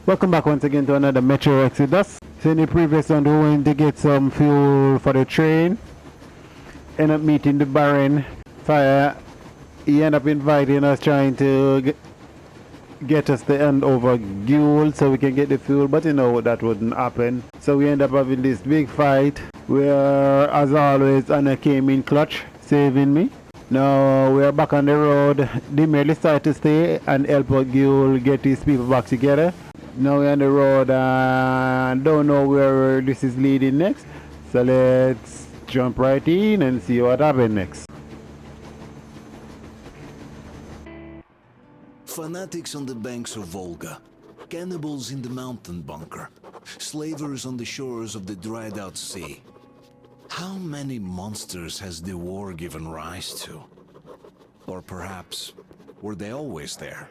Welcome back once again to another Metro Exodus. So in the previous one, we went to get some fuel for the train. End up meeting the Baron. Fire. He ended up inviting us, trying to get us the end over fuel so we can get the fuel, but you know that wouldn't happen. So we end up having this big fight where, as always, Anna came in clutch, saving me. Now we're back on the road. Dimir decided to stay and help Gul get his people back together. Now we're on the road and don't know where this is leading next. So let's jump right in and see what happens next. Fanatics on the banks of Volga, cannibals in the mountain bunker, slavers on the shores of the dried out sea. How many monsters has the war given rise to? Or perhaps, were they always there?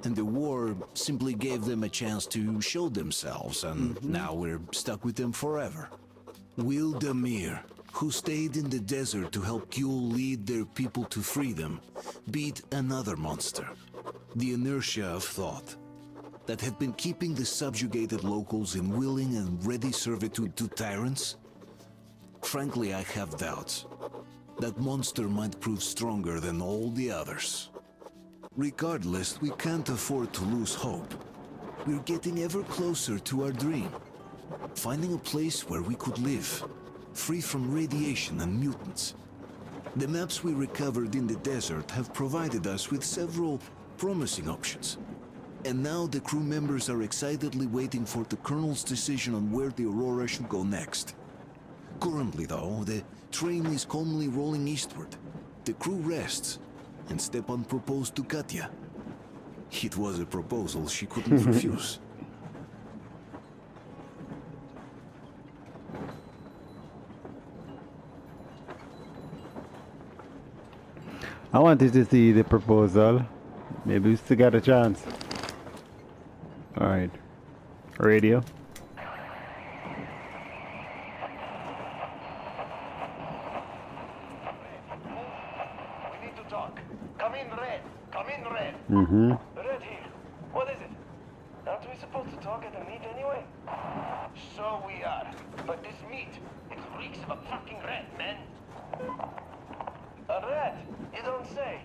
And the war simply gave them a chance to show themselves, and now we're stuck with them forever. Will Damir, who stayed in the desert to help Gul lead their people to freedom, beat another monster? The inertia of thought that had been keeping the subjugated locals in willing and ready servitude to tyrants? Frankly, I have doubts. That monster might prove stronger than all the others. Regardless, we can't afford to lose hope. We're getting ever closer to our dream. Finding a place where we could live, free from radiation and mutants. The maps we recovered in the desert have provided us with several promising options. And now the crew members are excitedly waiting for the Colonel's decision on where the Aurora should go next. Currently, though, the train is calmly rolling eastward. The crew rests, and Stepan proposed to Katya. It was a proposal she couldn't refuse. I wanted to see the proposal. Maybe we still got a chance. Alright. Radio. Red here. What is it? Aren't we supposed to talk at the meet anyway? So we are. But this meet, it reeks of a fucking rat, man. A rat? You don't say.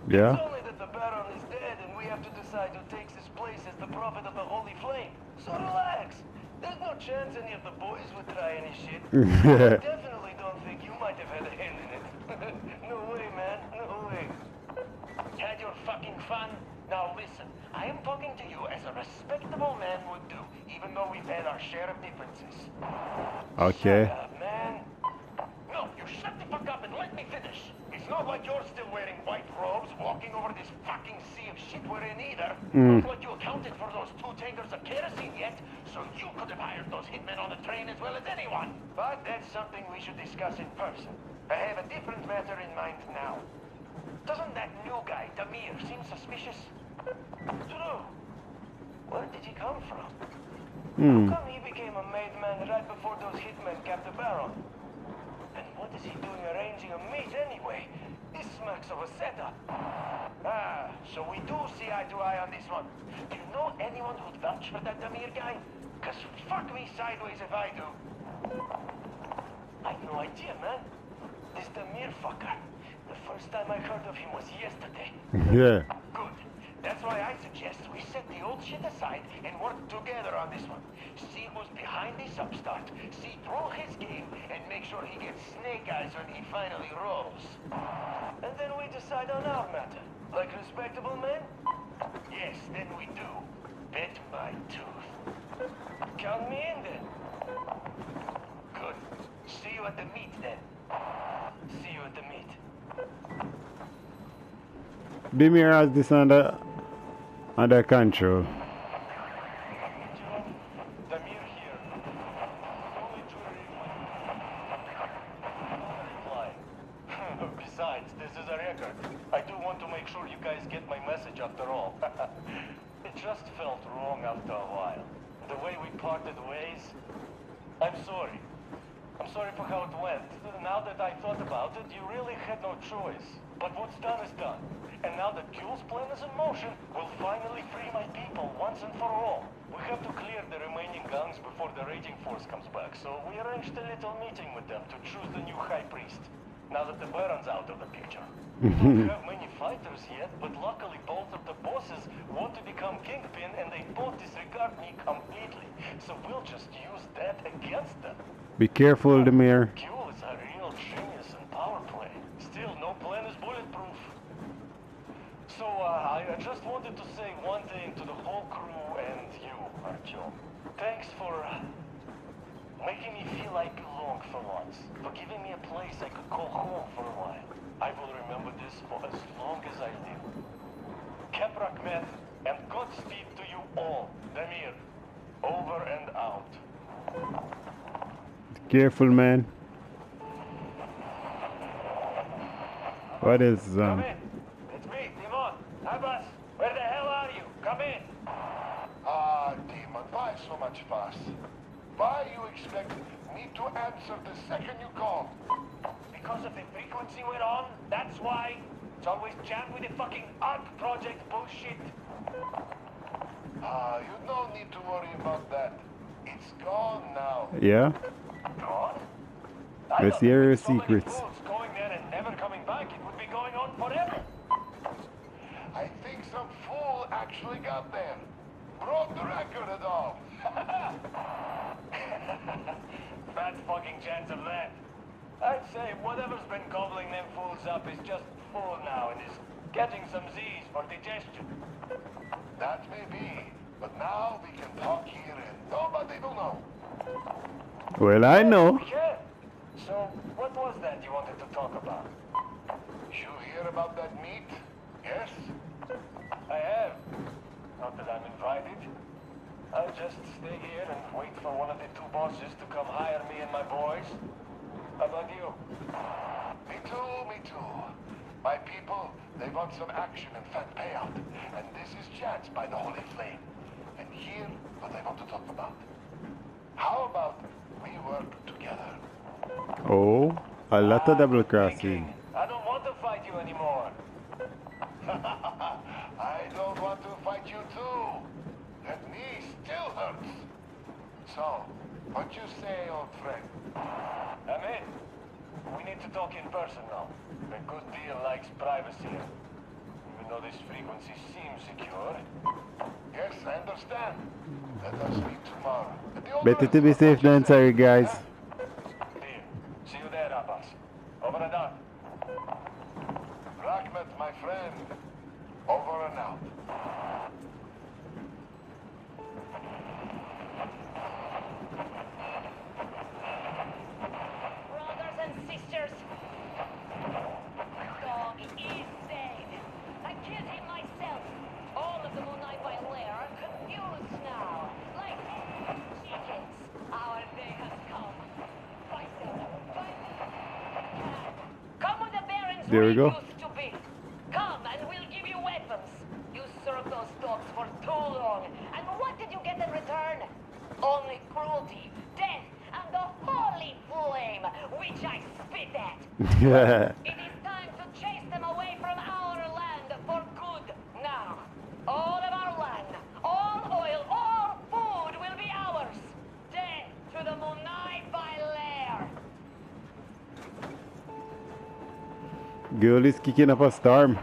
Yeah. It's only that the Baron is dead and we have to decide who takes his place as the prophet of the Holy Flame. So relax. There's no chance any of the boys would try any shit. I definitely don't think you might have had a hand in it. No way, man. No way. Had your fucking fun? Now listen, I am talking to you as a respectable man would do, even though we've had our share of differences. Okay. Shut up, man. No, you shut the fuck up and let me finish. It's not like you're still wearing white robes, walking over this fucking sea of shit we're in either. Not like you accounted for those 2 tankers of kerosene yet, so you could have hired those hitmen on the train as well as anyone. But that's something we should discuss in person. I have a different matter in mind now. Doesn't that new guy, Damir, seem suspicious? True. Where did he come from? How come he became a made man right before those hitmen capped the Baron? And what is he doing arranging a meet anyway? This smacks of a setup. Ah, so we do see eye to eye on this one. Do you know anyone who'd vouch for that Damir guy? 'Cause fuck me sideways if I do. I've no idea, man. This Damir fucker. The first time I heard of him was yesterday. Yeah. Good. That's why I suggest we set the old shit aside and work together on this one. See who's behind this upstart, see through his game, and make sure he gets snake eyes when he finally rolls. And then we decide on our matter. Like respectable men? Yes, then we do. Bet my tooth. Count me in then. Good. See you at the meet then. See you at the meet. Dimir has this under control. Damir here. Only Besides, this is a record. I do want to make sure you guys get my message after all. It just felt wrong after a while. The way we parted ways. I'm sorry. I'm sorry for how it went. Now that I thought about it, you really had no choice. But what's done is done. And now that Jules' plan is in motion, we'll finally free my people once and for all. We have to clear the remaining gangs before the raiding force comes back, so we arranged a little meeting with them to choose the new high priest, now that the Baron's out of the picture. We don't have many fighters yet, but luckily both of the bosses want to become kingpin and they both disregard me completely. So we'll just use that against them. Be careful, the mayor. Q is a real genius in power play. Still, no plan is bulletproof. So, I just wanted to say one thing to the whole crew and you, Artyom. Thanks for making me feel I belong for once. For giving me a place I could call home for a while. I will remember this for as long as I live. Keprak met, and Godspeed to you all. Damir, over and out. Careful, man. What is Come in. It's me, Timon. Abbas, where the hell are you? Come in. Demon, why so much fuss? Why you expect me to answer the second you call? Because of the frequency we're on, that's why. It's always jammed with the fucking ARC project bullshit. You don't need to worry about that. It's gone now. Yeah? Gone? Let's hear your So many secrets. fools going there and never coming back, it would be going on forever. I think some fool actually got there. Broke the record and all. Bad fucking chance of that. I'd say whatever's been gobbling them fools up is just full now and is getting some Z's for digestion. That may be, but now we can talk here and nobody will know. Well, I know. Yeah. So, what was that you wanted to talk about? You hear about that meet? Yes? I have. Not that I'm invited. I'll just stay here and wait for one of the two bosses to come hire me and my boys. How about you? Me too, me too. My people, they want some action and fat payout. And this is chance by the Holy Flame. And here, what I want to talk about. How about we work together? Oh, a lot of double Thinking. crossing. I don't want to fight you anymore. I don't want to fight you too. That knee still hurts. So, what you say, old friend? I'm in. We need to talk in person now. A good deal likes privacy. Even though this frequency seems secure. Yes, I understand. Let us meet tomorrow. And the old Better to be rest of safe what you than say, sorry, guys. Deal. See you there, Abbas. Over and out. Rahmat, my friend. Over and out. Brothers and sisters, dog is dead. I killed him myself. All of the Moonlight Violet are confused now. Like chickens. Our day has come. Fight them. Fight them. Come with the Barons There we go. used to be. Come and we'll give you weapons. You served those dogs for too long. And what did you get in return? Only cruelty, death, and the holy flame, which I spit at. Yeah. It is time to chase them away from our land for good now. All of our land, all oil, all food will be ours. Death to the Munai Bailair. Girl is kicking up a storm.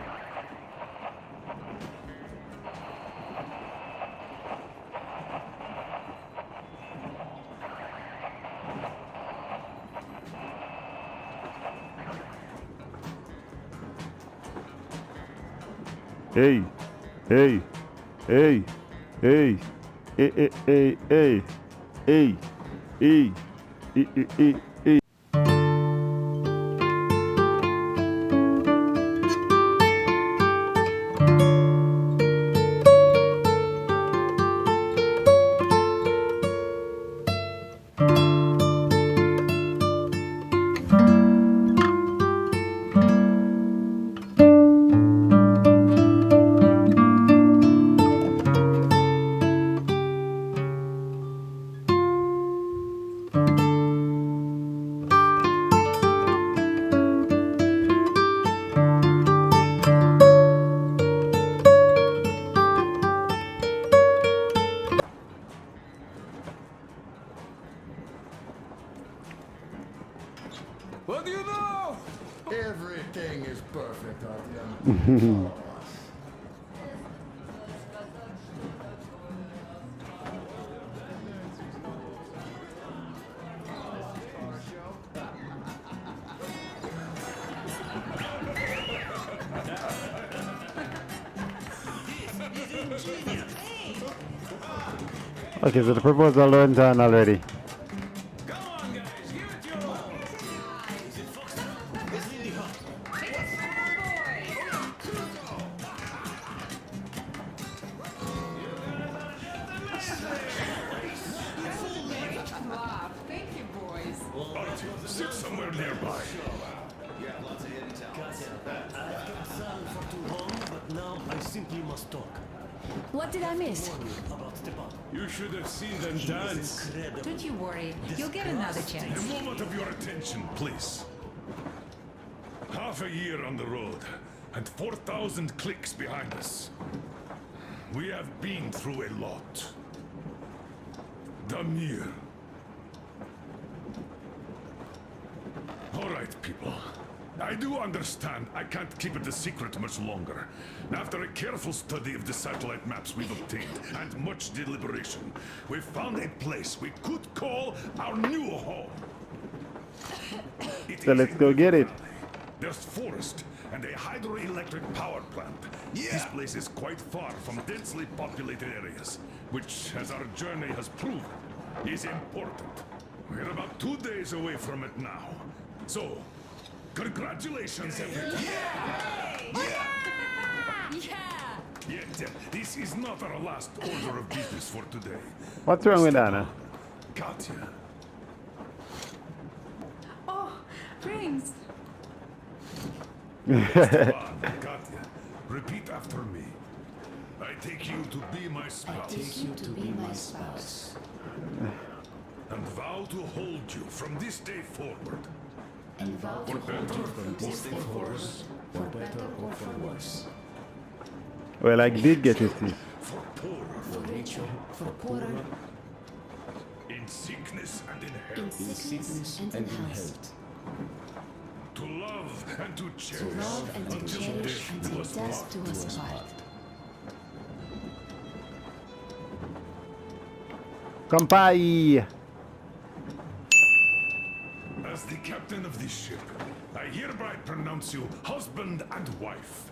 Hey, hey, hey, hey, hey, hey, hey, hey, hey, hey, hey, hey, hey, hey. What do you know? Everything is perfect, Artyom. Okay, so the proposal learned on already. Come on, guys, give it your all. Wow, thank you, boys. Artyom, sit somewhere nearby. But now I simply must talk. What did I miss? About Stepan. You should have seen them dance. Incredible. Don't you worry. You'll get another chance. A moment of your attention, please. Half a year on the road, and 4,000 clicks behind us. We have been through a lot. Damir. All right, people. I do understand I can't keep it a secret much longer. After a careful study of the satellite maps we've obtained, and much deliberation, we've found a place we could call our new home. So let's go get it. There's forest and a hydroelectric power plant. This place is quite far from densely populated areas, which, as our journey has proven, is important. We're about 2 days away from it now. So, congratulations, everyone. Yet, this is not our last order of business for today. What's wrong with Anna? Katya, Oh, rings. Katya, repeat after me. I take you to be my spouse. And vow to hold you from this day forward. For better or for worse. Well, I did get it. See. For poorer. For poorer. In sickness and in health. To love and to cherish. Until death do us part. Kampai! As the captain of this ship, I hereby pronounce you husband and wife.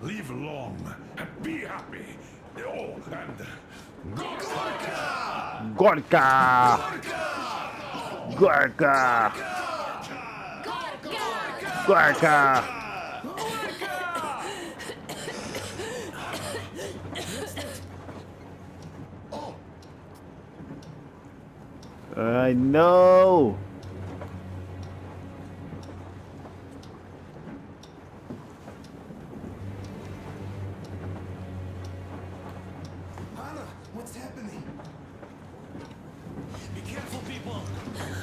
Live long and be happy. Oh, and Gorka! Gorka! Gorka! Gorka! I know! Anna, what's happening? Be careful, people.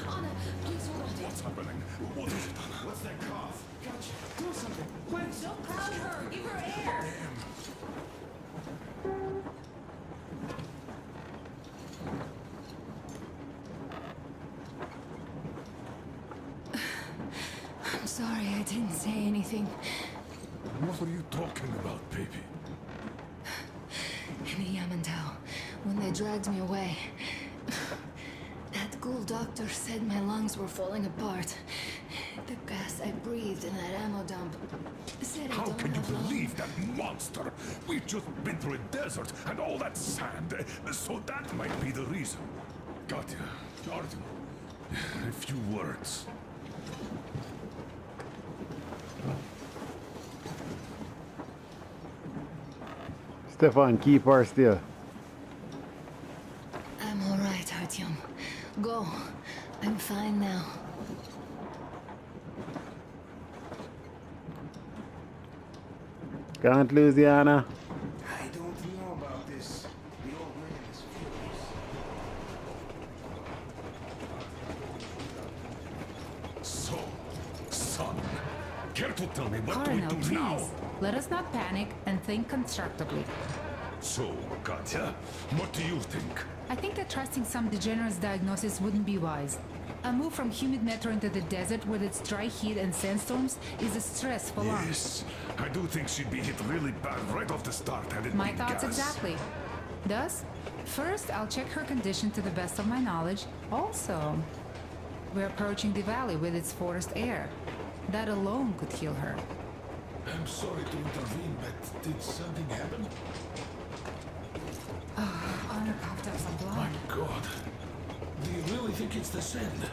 Anna, please hold on. What's happening? What is it? What's that cough? Gotcha. Do something. Quick. Don't crowd her. Give her air. I'm sorry I didn't say anything. What are you talking about, baby? In the Yamantau, when they dragged me away, that ghoul doctor said my lungs were falling apart. The gas I breathed in that ammo dump said I How don't can you have long. believe that monster? We've just been through a desert and all that sand, so that might be the reason. Katya, Artyom, a few words. Stefan, keep her still. I'm all right, Artyom. Go. I'm fine now. Can't lose you, Anna. I don't know about this. The old man is furious. So, son, care to tell me what Colonel, do we do now? please. Let us not panic and think constructively. So, Katya, what do you think? I think that trusting some degenerate's diagnosis wouldn't be wise. A move from humid metro into the desert with its dry heat and sandstorms is a stress for lungs. Yes, I do think she'd be hit really bad right off the start had it My been thoughts gas. exactly. Thus, first I'll check her condition to the best of my knowledge. Also, we're approaching the valley with its forest air. That alone could heal her. I'm sorry to intervene, but did something happen? Anna coughed up some blood. My God. Do you really think it's the sand?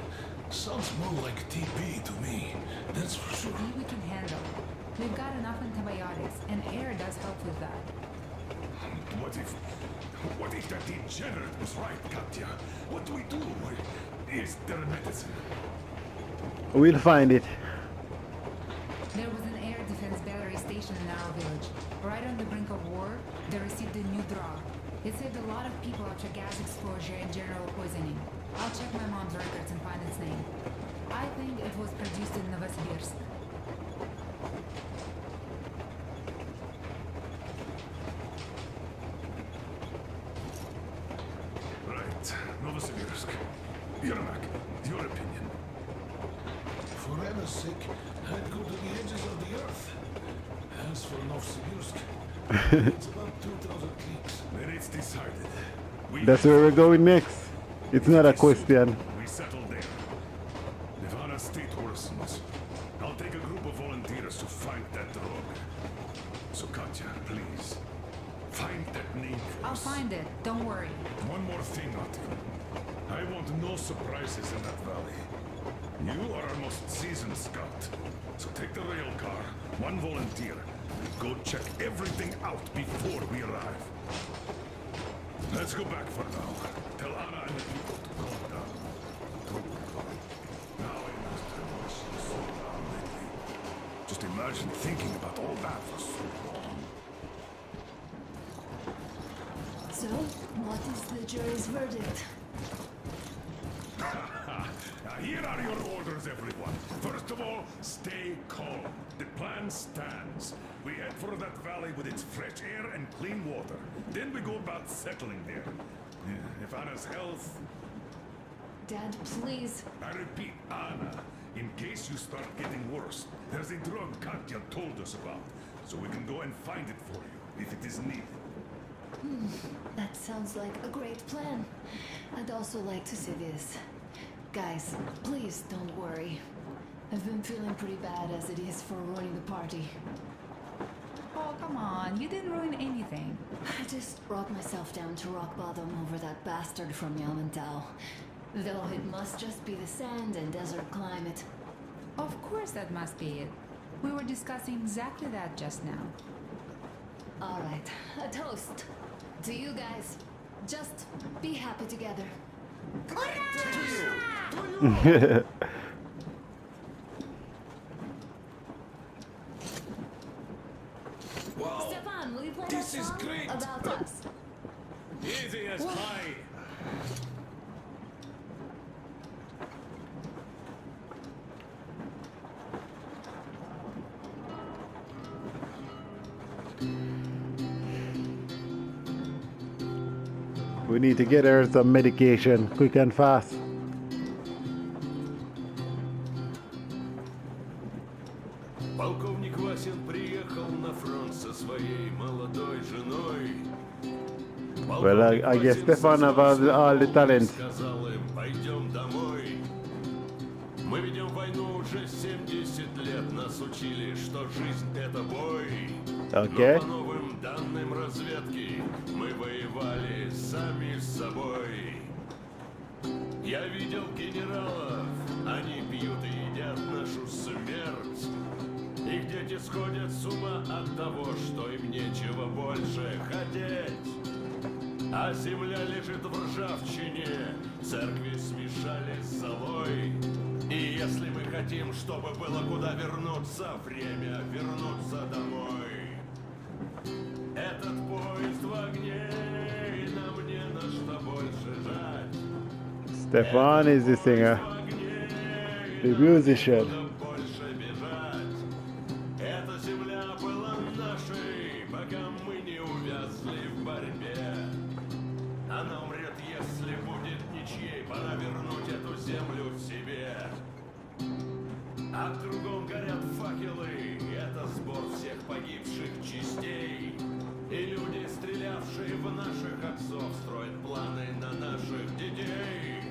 Sounds more like TB to me. That's for sure. TB we can handle. We've got enough antibiotics, and air does help with that. What if that degenerate was right, Katya? What do we do? Is there a medicine? We'll find it. There was an air defense battery station in our village. Right on the brink of war, they received a new drug. It saved a lot of people after gas exposure and general poisoning. I'll check my mom's records and find its name. I think it was produced in Novosibirsk. Right, Novosibirsk. Yermak, your opinion? For Anna's sake, I'd go to the edges of the earth. As for Novosibirsk, it's about 2,000 cliques. Then it's decided. That's where we're going next. It's not a question. We settle there. If Anna's state worsens, I'll take a group of volunteers to find that drug. So Katya, please, find that name for I'll us. find it, don't worry. One more thing, Artyom. I want no surprises in that valley. You are our most seasoned scout. So take the rail car, one volunteer, and go check everything out before we arrive. Let's go back for now. Tell Anna and the people to calm down. Now I understand why she's so down lately. Just imagine thinking about all that for so long. So, what is the jury's verdict? Here are your orders, everyone. First of all, stay calm. The plan stands. We head for that valley with its fresh air and clean water. Then we go about settling there. If Anna's health... Dad, please. I repeat, Anna, in case you start getting worse, there's a drug Katya told us about. So we can go and find it for you, if it is needed. That sounds like a great plan. I'd also like to say this. Guys, please don't worry. I've been feeling pretty bad as it is for ruining the party. Oh, come on, you didn't ruin anything. I just brought myself down to rock bottom over that bastard from Yamantau. Though it must just be the sand and desert climate. Of course that must be it. We were discussing exactly that just now. Alright, a toast. To you guys. Just be happy together. Wow, Stefan, will you play this that is song great. about us? Easy as pie. We need to get her some medication quick and fast. Полковник Васин приехал на фронт со своей молодой женой. Well, I guess Stefan have all the talent. Сказал им, пойдем домой. Мы ведем войну уже 70 лет. Нас учили, что жизнь это бой. Okay. Но по новым данным разведки мы воевали сами с собой. Я видел генералов, они пьют и едят нашу смерть. Их дети сходят с ума от того, что им нечего больше хотеть. А земля лежит в ржавчине, церкви смешались с золой. И если мы хотим, чтобы было куда вернуться, время вернуться домой. Этот поезд в огне, и нам не на что больше жать. Stefan is the singer, the musician. Больше бежать. Эта земля была нашей, пока мы не увязли в борьбе. Она умрет, если будет ничьей, пора вернуть эту землю себе. А кругом горят факелы, это сбор всех погибших частей. И люди, стрелявшие в наших отцов, строят планы на наших детей.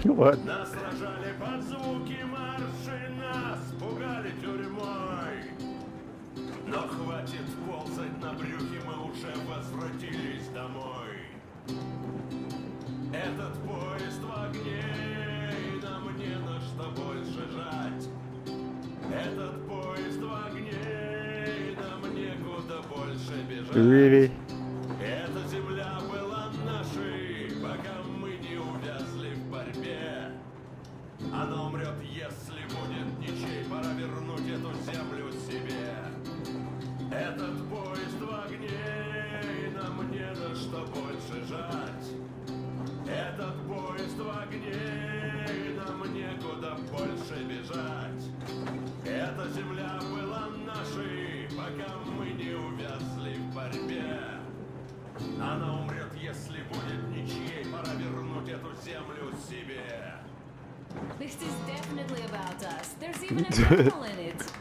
What? Нас сражали под звуки марши, нас пугали тюрьмой. Но хватит ползать на брюхе, мы уже возвратились домой. Этот поезд в огне, и нам не на что больше жать. Этот поезд в огне, и нам некуда больше бежать. Really? Эта земля была нашей, пока мы не увязли в борьбе. Она умрет, если будет ничей, пора вернуть эту землю себе. Этот поезд в огне, и нам не на что больше жать. Этот поезд в огне, и нам некуда больше бежать. Эта земля была нашей, пока мы не увязли в борьбе. Она умрет, если будет ничьей, пора вернуть эту землю себе. This is definitely about us. There's even a journal in it.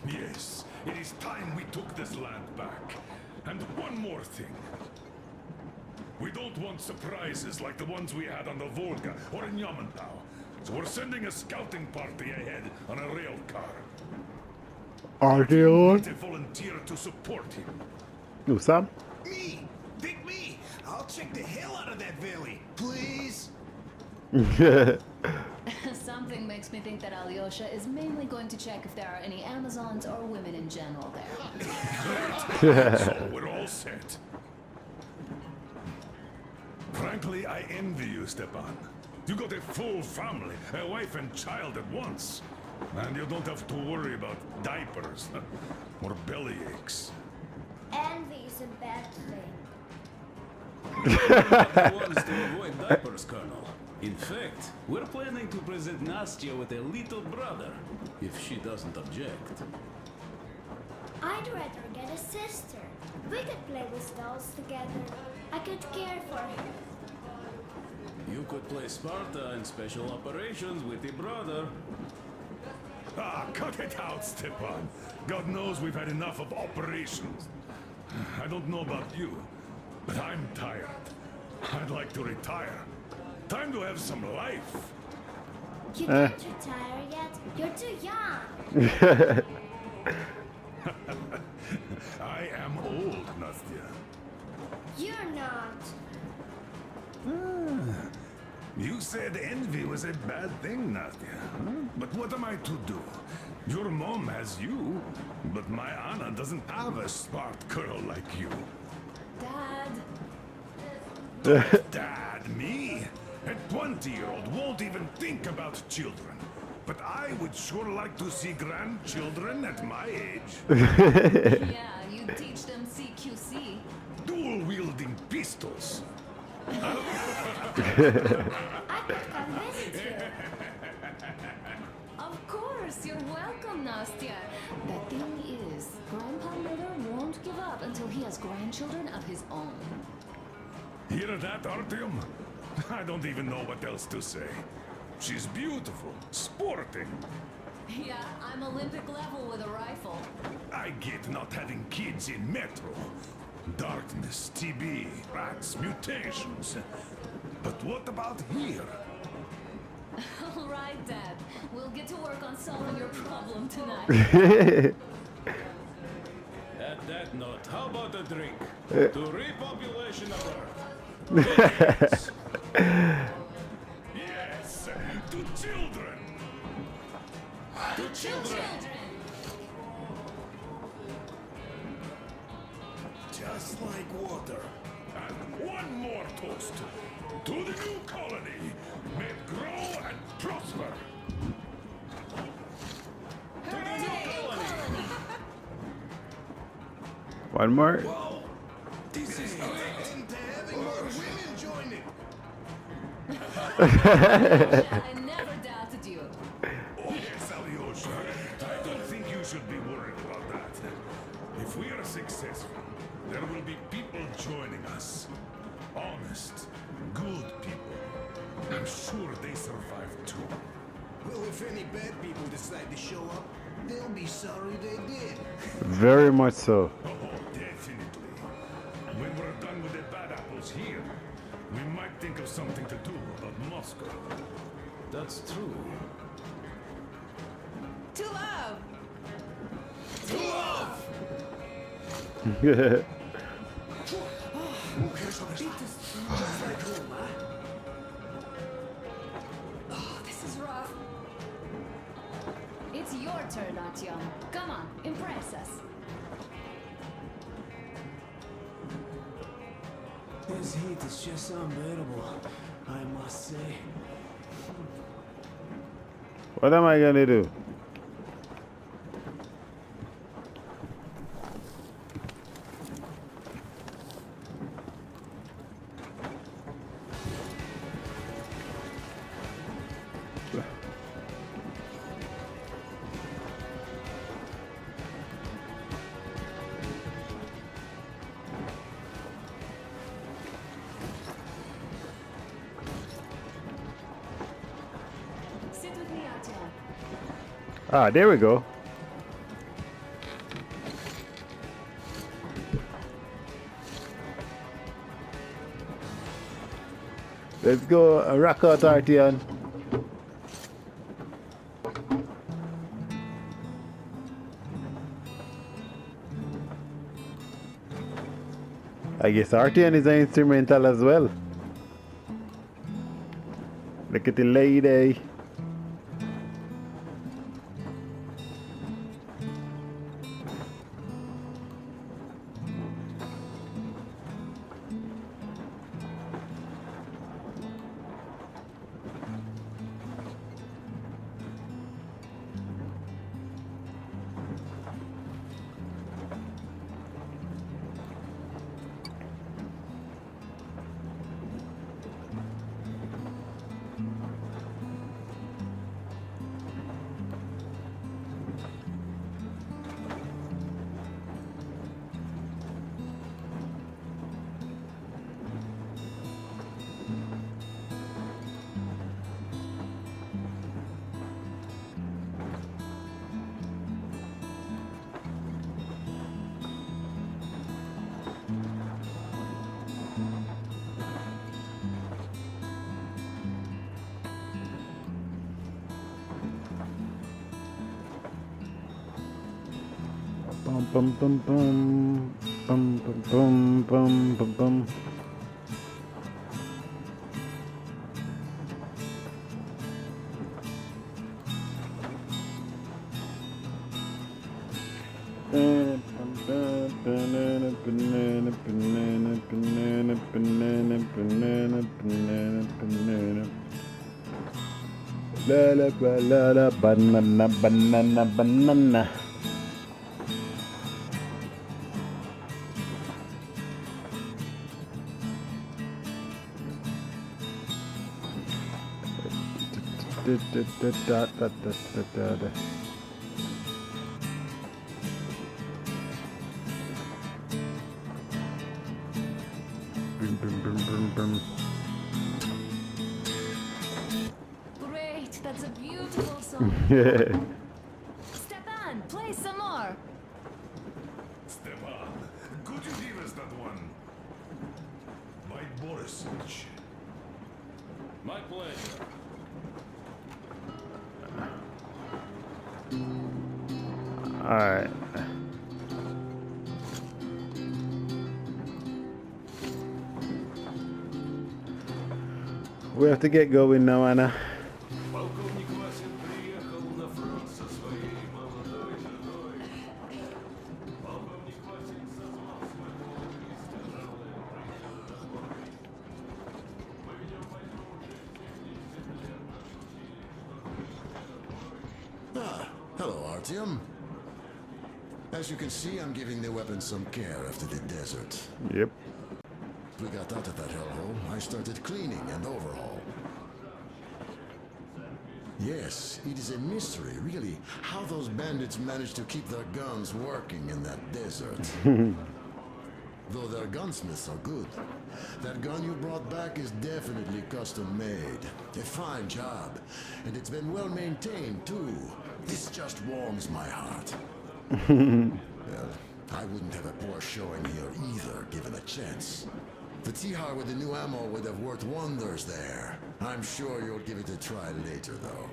Yes, it is time we took this land back. And one more thing. We don't want surprises like the ones we had on the Volga or in Yamantau. So we're sending a scouting party ahead on a rail car. Artyom? Need a volunteer to support him. No, Sam? Me! Pick me! I'll check the hell out of that valley, please! Something makes me think that Alyosha is mainly going to check if there are any Amazons or women in general there. So we're all set. Frankly, I envy you, Stepan. You got a full family, a wife and child at once. And you don't have to worry about diapers or belly aches. Envy is a bad thing. The ones to avoid diapers, Colonel. In fact, we're planning to present Nastya with a little brother, if she doesn't object. I'd rather get a sister. We could play with dolls together. I could care for her. You could play Sparta in special operations with your brother. Ah, cut it out, Stepan. God knows we've had enough of operations. I don't know about you, but I'm tired. I'd like to retire. Time to have some life. You can't retire yet. You're too young. I am old, Nastya. You're not. You said envy was a bad thing, Nastya. But what am I to do? Your mom has you, but my Anna doesn't have a smart girl like you. Dad. Dad, me? A 20-year-old won't even think about children. But I would sure like to see grandchildren at my age. Yeah, you teach them CQC. Dual-wielding pistols. I could come visit you. Of course, you're welcome, Nastya. The thing is, Grandpa Miller won't give up until he has grandchildren of his own. Hear that, Artyom? I don't even know what else to say. She's beautiful, sporting. Yeah, I'm Olympic level with a rifle. I get not having kids in Metro. Darkness, TB, rats, mutations. But what about here? All right, Dad. We'll get to work on solving your problem tonight. At that note, how about a drink? To repopulation of Earth. Yes, to children. To children! Just like water. And one more toast. To the new colony. May it grow and prosper. To the new colony! One more. Whoa! This is into having more women join it. I never doubted you. Oh, yes, Alyosha. I don't think you should be worried about that. If we are successful, there will be people joining us. Honest, good people. I'm sure they survived too. Well, if any bad people decide to show up, they'll be sorry they did. Very much so. Oh, definitely. When we're done with the bad apples here, we might think of something to do about Moscow. That's true. To love! To love! Oh, this is rough. It's your turn, Artyom. Come on, impress us. This heat is just unbearable, I must say. What am I gonna do? Sit with me, Artyom. Ah, there we go. Let's go rock out, Artyom. I guess Artyom is an instrumental as well. Look at the lady. Bum bum bum bum bum bum bum bum bum. Banana, banana, banana. Great, that's a beautiful song. Yeah. Stepan, play some more. Stepan, could you give us that one? By Borisovich. My pleasure. Alright. We have to get going now, Anna. Полковник Васин приехал на фронт со своей молодой женой. Полковник Васин созвал свой полк из тяжелой пройдет домой. Мы ведем войну уже 70 лет, наши усилия, Ah, hello, Artyom. As you can see, I'm giving the weapons some care after the desert. Yep. We got out of that hellhole, I started cleaning and overhaul. Yes, it is a mystery, really, how those bandits managed to keep their guns working in that desert. though their gunsmiths are good. That gun you brought back is definitely custom made. A fine job, and it's been well maintained too. This just warms my heart. Well, I wouldn't have a poor showing here either, given a chance. The Tihar with the new ammo would have worked wonders there. I'm sure you'll give it a try later, though.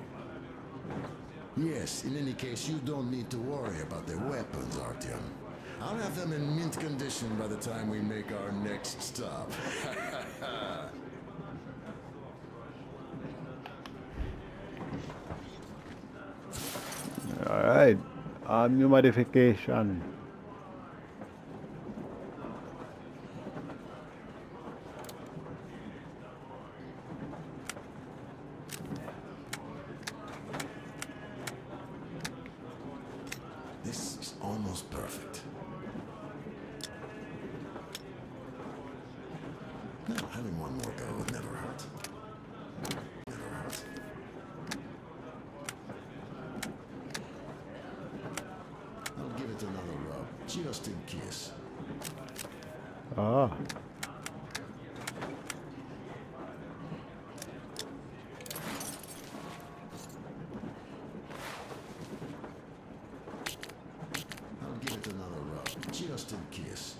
Yes, in any case, you don't need to worry about the weapons, Artyom. I'll have them in mint condition by the time we make our next stop. Alright, new modification. This is almost perfect. No, having one more go would never hurt. Never hurt. I'll give it another rub, just in case. Ah. I'll give it another rub, just in case.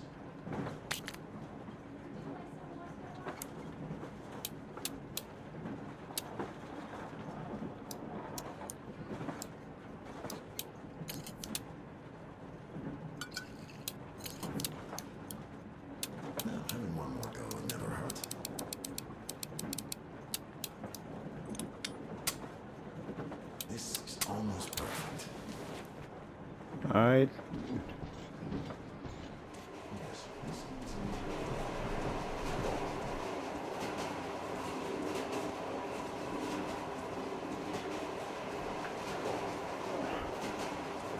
No, having one more go would never hurt. This is almost perfect. Alright.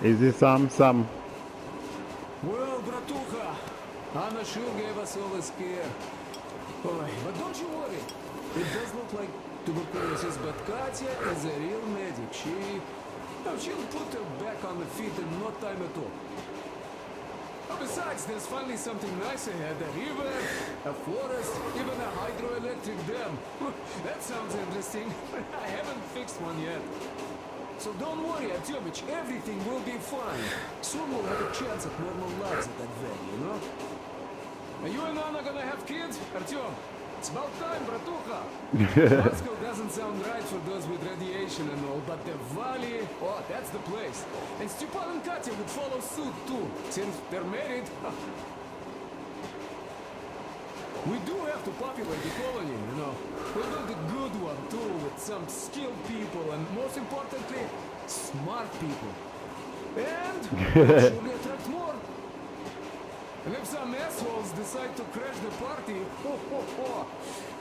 Is this some? Well, bratucha, Anna sure gave us all a scare. Boy, but don't you worry. It does look like tuberculosis, but Katya is a real medic. She'll put her back on the feet in no time at all. Oh, besides, there's finally something nice ahead. A river, a forest, even a hydroelectric dam. That sounds interesting. I haven't fixed one yet. So don't worry, Artyomich, everything will be fine. Soon we'll have a chance at normal lives at that valley, you know? Are you and Anna gonna have kids, Artyom? It's about time, bratucha. Moscow doesn't sound right for those with radiation and all, but the valley, oh, that's the place. And Stepan and Katya would follow suit too, since they're married. We do have to populate the colony, you know. We'll build a good one too, with some skilled people and, most importantly, smart people. And we'll surely attract more. And if some assholes decide to crash the party,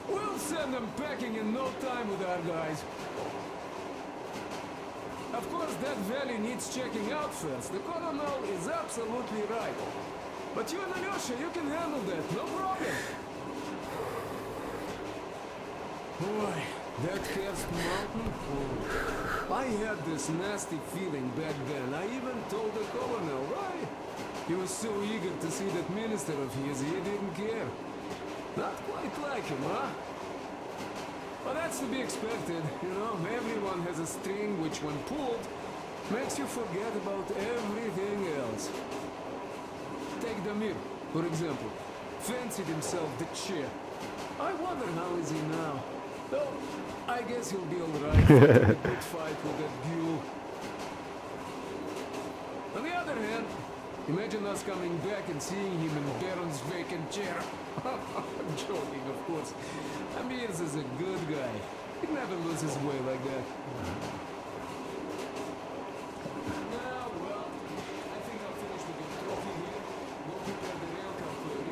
we'll send them packing in no time with our guys. Of course, that valley needs checking out first. The colonel is absolutely right. But you and Alyosha, you can handle that, no problem. Boy, that Kerst mountain, oh, I had this nasty feeling back then. I even told the colonel, right? He was so eager to see that minister of his, he didn't care. Not quite like him, huh? But that's to be expected, you know? Everyone has a string which, when pulled, makes you forget about everything else. Take Damir, for example. Fancied himself the chair. I wonder how is he now? Though, I guess he'll be alright. A good fight with that Gül. On the other hand, imagine us coming back and seeing him in Baron's vacant chair. I'm joking, of course. Amir's is a good guy. He'd never lose his way like that. Now, well, I think I'll finish with the trophy here. We'll prepare the rail car for a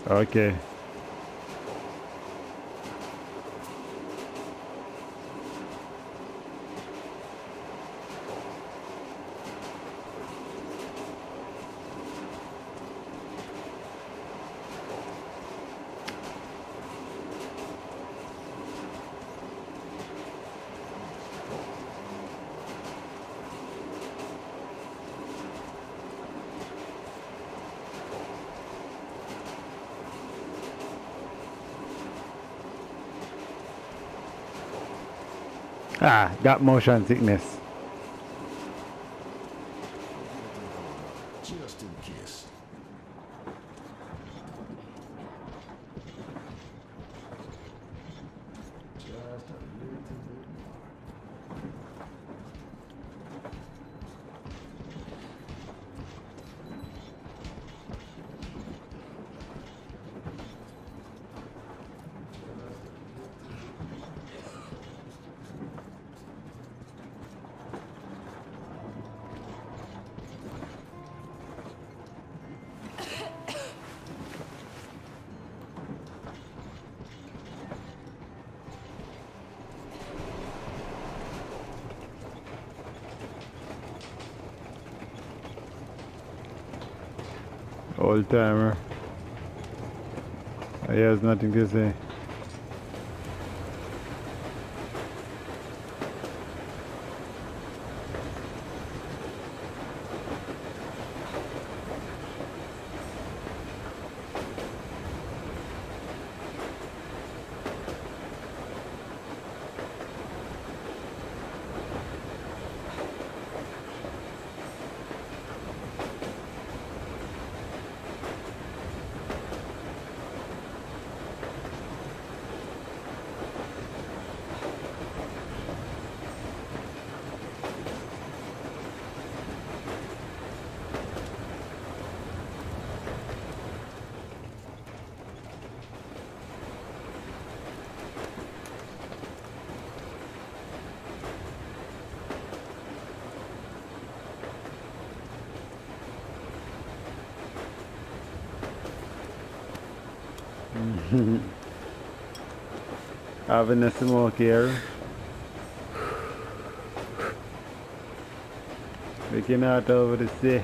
recon. Okay. Ah, got motion sickness. Just in case. Just a little bit more. Old timer. He has nothing to say. Having a smoke here. Looking out over the sea.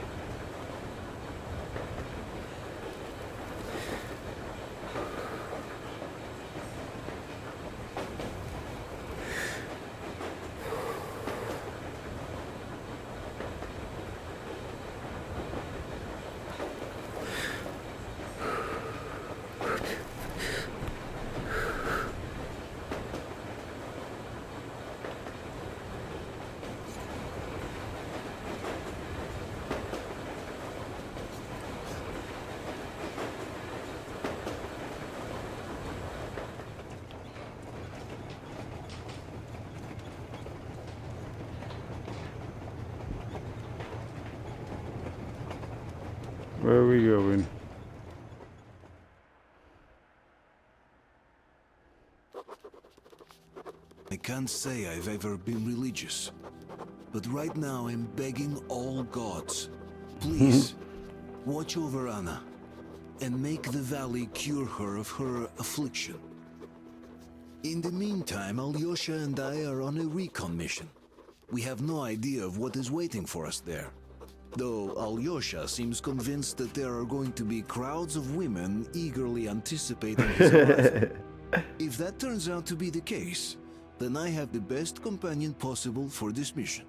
Where are we going? I can't say I've ever been religious, but right now I'm begging all gods, please, watch over Anna, and make the valley cure her of her affliction. In the meantime, Alyosha and I are on a recon mission. We have no idea of what is waiting for us there. Though Alyosha seems convinced that there are going to be crowds of women eagerly anticipating his arrival. If that turns out to be the case, then I have the best companion possible for this mission.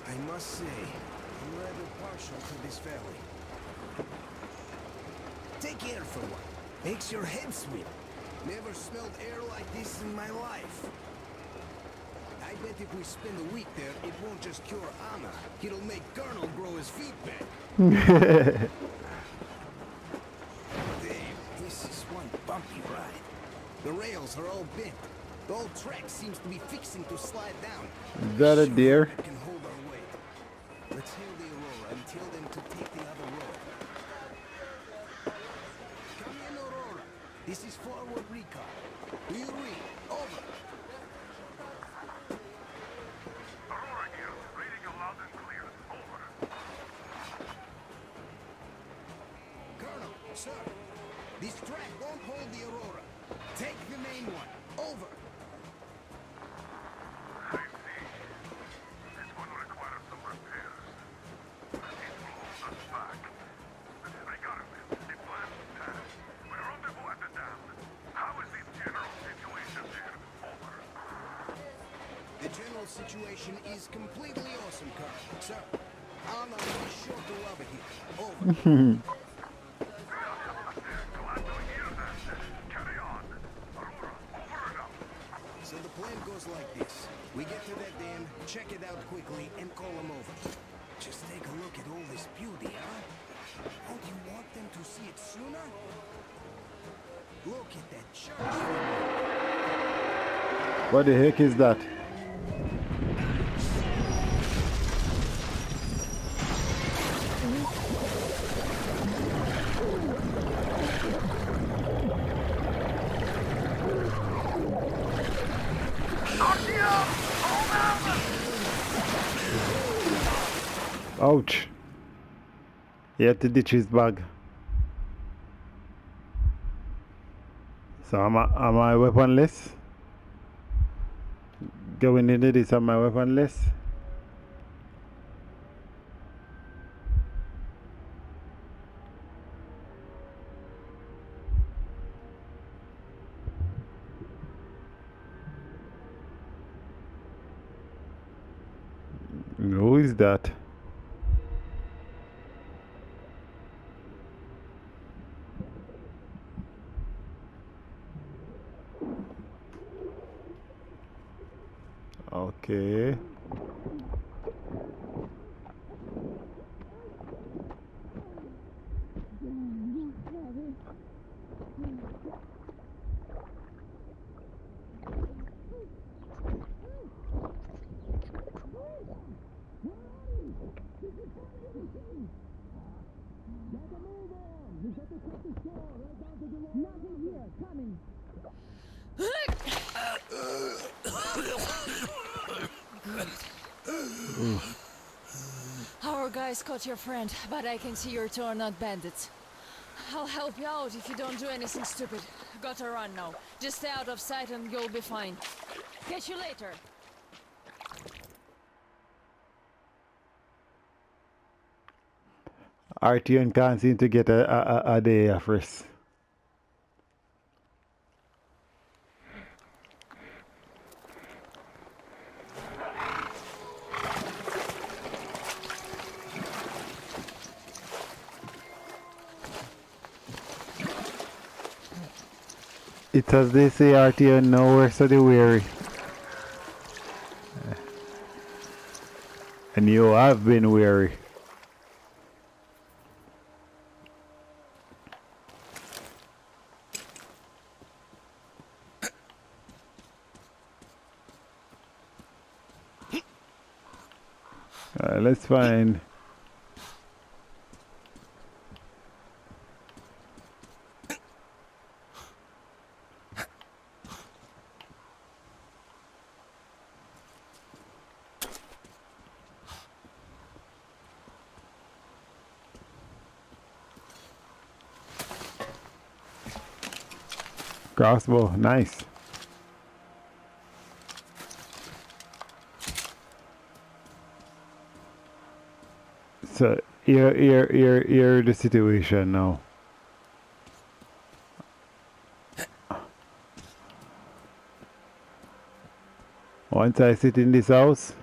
I must say, I'm rather partial to this valley. Take air for one. Makes your head swim. Never smelled air like this in my life. I bet if we spend a week there, it won't just cure Anna. It'll make Colonel grow his feet back. Damn, this is one bumpy ride. The rails are all bent. The whole track seems to be fixing to slide down. Is that a deer? We can hold our weight. Let's hail the Aurora and tell them to take the other road. Come in, Aurora. This is forward recon. Do you read? Over. Aurora here, reading you loud and clear. Over. Colonel, sir. This track won't hold the Aurora. Take the main one. Over. I see. This one will require some repairs. It holds us back. Regardless, the plan stands. We rendezvous at the dam. How is situation is completely awesome, Carl. Sir, Anna is sure to love it here. Over. So the plan goes like this. We get to that dam, check it out quickly, and call them over. Just take a look at all this beauty, huh? Don't you want them to see it sooner? Look at that church. What the heck is that? Ouch. He had to ditch his bag. So am I weaponless? Going into this, am I weaponless? Who is that? Okay. Our guys caught your friend, but I can see your two are not bandits. I'll help you out if you don't do anything stupid. Gotta run now. Just stay out of sight and you'll be fine. Catch you later. Artyom can't seem to get a day of rest. It's as they say, Artyom, nowhere so the weary. And you have been weary. Let's find. Crossbow, nice. So here the situation now. Once I sit in this house,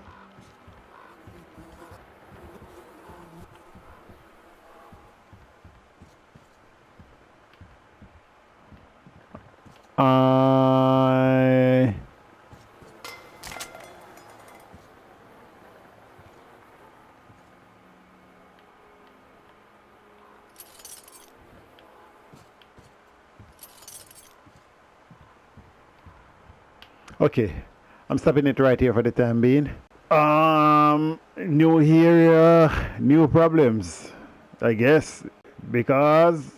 okay, I'm stopping it right here for the time being. New area, new problems, I guess, because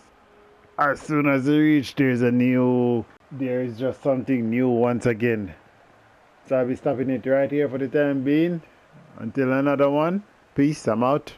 as soon as you reach, there is just something new once again. So I'll be stopping it right here for the time being. Until another one, peace, I'm out.